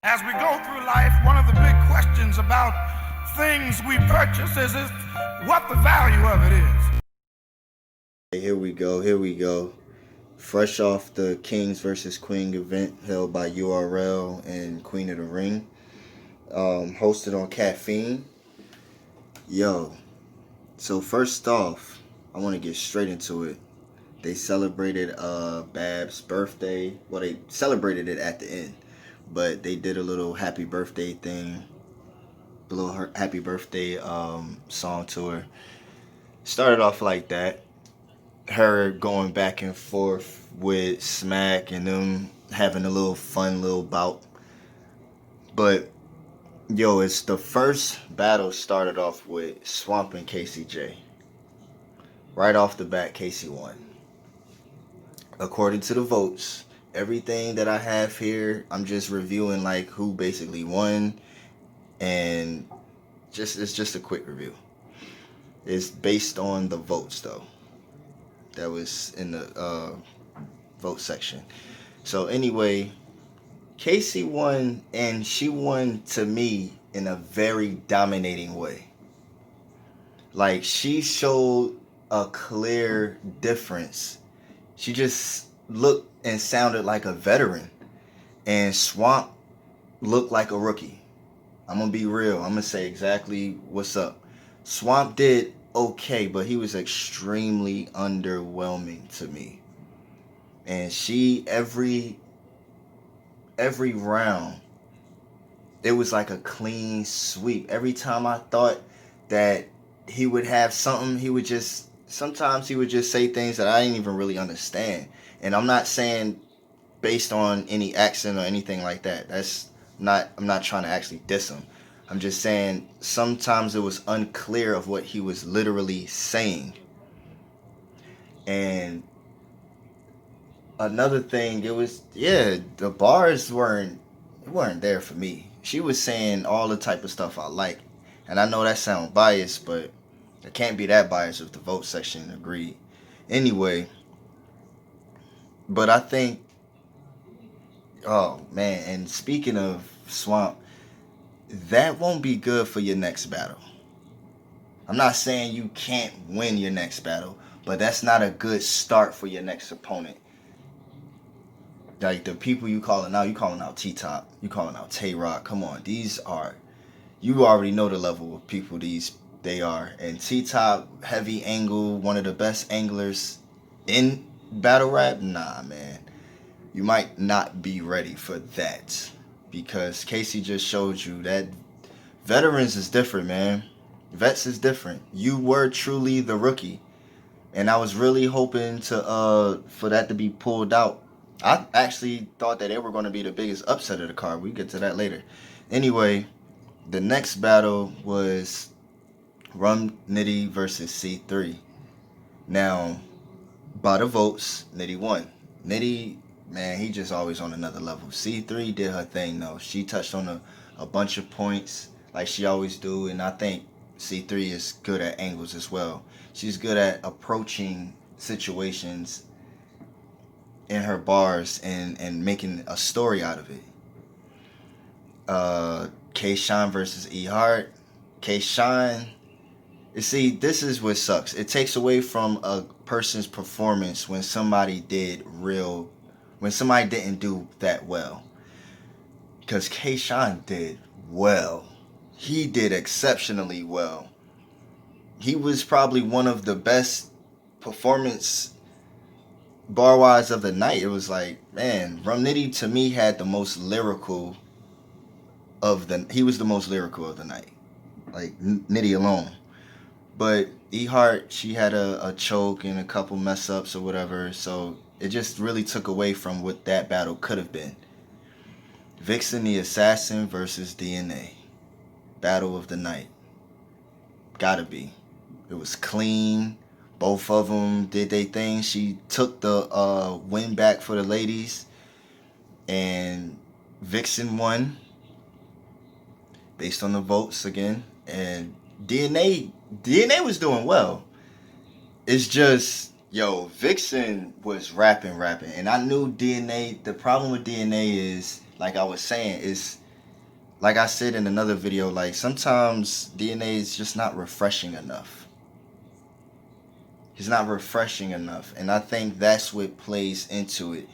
As we go through life, one of the big questions about things we purchase is what the value of it is. Here we go. Here we go. Fresh off the Kings versus Queen event held by URL and Queen of the Ring, hosted on Caffeine. Yo, so first off, I want to get straight into it. They celebrated Bab's birthday. Well, they celebrated it at the end, but they did a little happy birthday thing, a little happy birthday song to her. Started off like that. Her going back and forth with Smack and them having a little fun little bout. But yo, it's the first battle started off with Swamp and KCJ. Right off the bat, Casey won. According to the votes, everything that I have here, I'm just reviewing like who basically won, and it's just a quick review. It's based on the votes though. That was in the vote section. So anyway, Casey won, and she won to me in a very dominating way. Like, she showed a clear difference. She just looked and sounded like a veteran, and Swamp looked like a rookie. I'm gonna be real. I'm gonna say exactly what's up. Swamp did okay, but he was extremely underwhelming to me. And she every round, it was like a clean sweep. Every time I thought that he would have something, sometimes he would just say things that I didn't even really understand. And I'm not saying based on any accent or anything like that. I'm not trying to actually diss him. I'm just saying sometimes it was unclear of what he was literally saying. And another thing, the bars weren't there for me. She was saying all the type of stuff I like. And I know that sounds biased, but it can't be that biased if the vote section agreed. Anyway, but I think, oh man, and speaking of Swamp, that won't be good for your next battle. I'm not saying you can't win your next battle, but that's not a good start for your next opponent. Like the people you calling out T-Top, you calling out Tay-Rock. Come on, you already know the level of people they are. And T-Top, heavy angle, one of the best anglers in battle rap. Nah, man, you might not be ready for that, because Casey just showed you that veterans is different, man. Vets is different. You were truly the rookie, and I was really hoping for that to be pulled out. I actually thought that they were going to be the biggest upset of the card. We get to that later. Anyway, the next battle was Rum Nitty versus C3. Now, by the votes, Nitty won. Nitty, man, he just always on another level. C3 did her thing though. She touched on a bunch of points like she always do, and I think C3 is good at angles as well. She's good at approaching situations in her bars and making a story out of it. K-Shine versus E-Hart. K-Shine, you see, this is what sucks. It takes away from a person's performance when somebody didn't do that well. Because K-Shine did well. He did exceptionally well. He was probably one of the best performance bar-wise of the night. It was like, man, Rum Nitty to me had the most lyrical he was the most lyrical of the night. Like, Nitty alone. But E-Hart, she had a choke and a couple mess ups or whatever, so it just really took away from what that battle could have been. Vixen the Assassin versus DNA. Battle of the night. Gotta be. It was clean. Both of them did their thing. She took the win back for the ladies, and Vixen won based on the votes again. And DNA was doing well. It's just, yo, Vixen was rapping, and I knew DNA. The problem with DNA is, like I was saying, is like I said in another video, like sometimes DNA is just not refreshing enough. He's not refreshing enough. And I think that's what plays into it.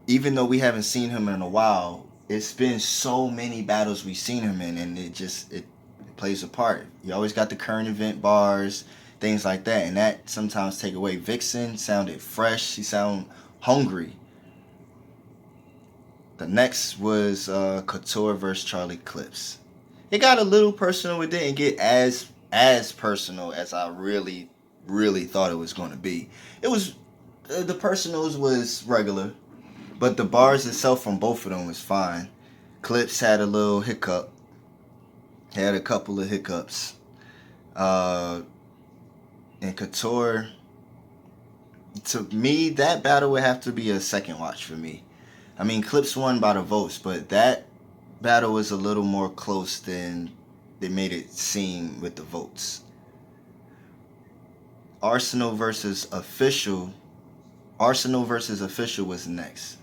Even though we haven't seen him in a while, it's been so many battles we've seen him in, and it plays a part. You always got the current event bars, things like that, and that sometimes take away. Vixen sounded fresh. She sounded hungry. The next was Couture versus Charlie Clips. It got a little personal. It didn't get as personal as I really thought it was going to be. It was the personals was regular, but the bars itself from both of them was fine. Clips had a little hiccup. Had a couple of hiccups. And Couture, to me, that battle would have to be a second watch for me. I mean, Clips won by the votes, but that battle was a little more close than they made it seem with the votes. Arsenal versus Official was next.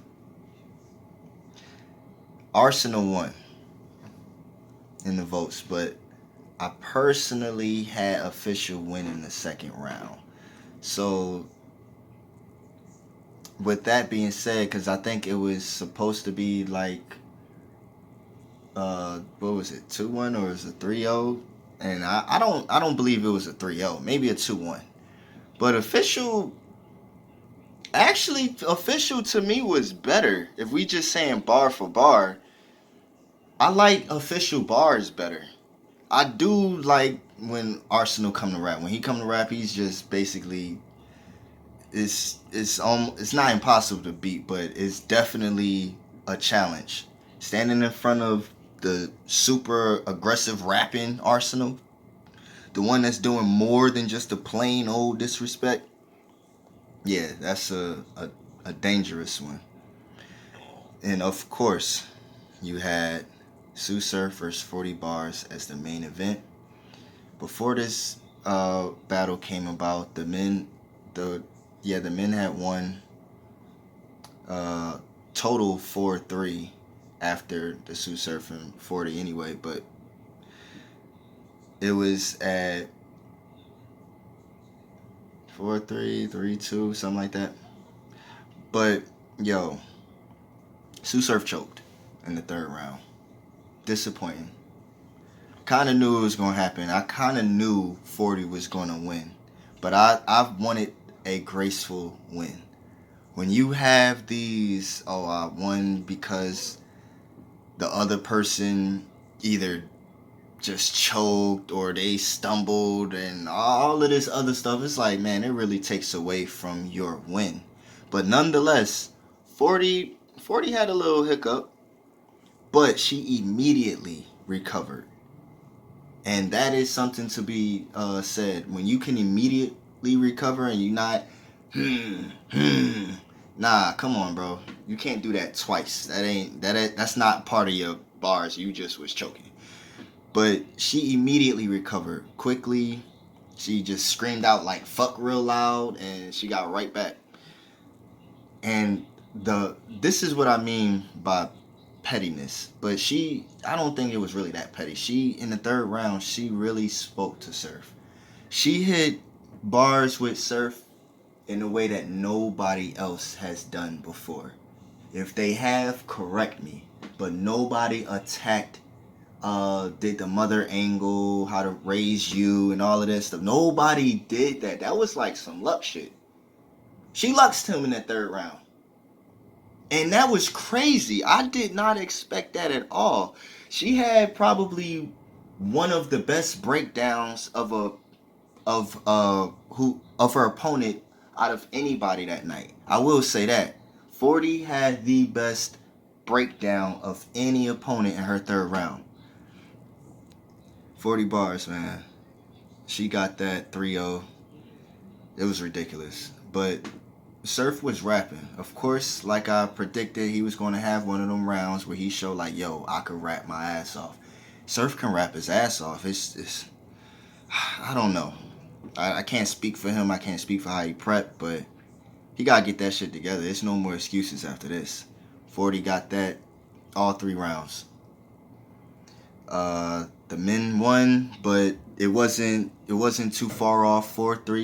Arsenal won in the votes, but I personally had Official win in the second round. So with that being said, because I think it was supposed to be like what was it, 2-1 or was it 3-0? And I don't believe it was a 3-0, maybe a 2-1. But Official to me was better. If we just saying bar for bar, I like Official bars better. I do like when Arsenal come to rap. When he come to rap, he's just basically it's not impossible to beat, but it's definitely a challenge. Standing in front of the super aggressive rapping Arsenal, the one that's doing more than just a plain old disrespect. Yeah, that's a dangerous one. And of course, you had Sue Surf versus 40 Bars as the main event. Before this battle came about, the men had won total 4-3 after the Sue Surf and 40 anyway, but it was at 4-3, 3-2, something like that. But yo, Sue Surf choked in the third round. Disappointing. Kind of knew it was going to happen. I kind of knew 40 was going to win. But I wanted a graceful win. When you have these, I won because the other person either just choked or they stumbled and all of this other stuff, it's like, man, it really takes away from your win. But nonetheless, 40 had a little hiccup, but she immediately recovered. And that is something to be said. When you can immediately recover and you're not, nah, come on, bro. You can't do that twice. That's not part of your bars. You just was choking. But she immediately recovered quickly. She just screamed out like fuck real loud and she got right back. And this is what I mean by pettiness. But I don't think it was really that petty. In the third round, she really spoke to Surf. She hit bars with Surf in a way that nobody else has done before. If they have, correct me. But nobody attacked, did the mother angle, how to raise you and all of that stuff. Nobody did that. That was like some luck shit. She luxed him in that third round. And that was crazy. I did not expect that at all. She had probably one of the best breakdowns of her opponent out of anybody that night. I will say that. 40 had the best breakdown of any opponent in her third round. 40 bars, man. She got that 3-0. It was ridiculous. But Surf was rapping. Of course, like I predicted, he was going to have one of them rounds where he showed like, yo, I could rap my ass off. Surf can rap his ass off. It's I don't know. I can't speak for him. I can't speak for how he prepped, but he got to get that shit together. There's no more excuses after this. 40 got that all 3 rounds. The men won, but it wasn't too far off, 4-3.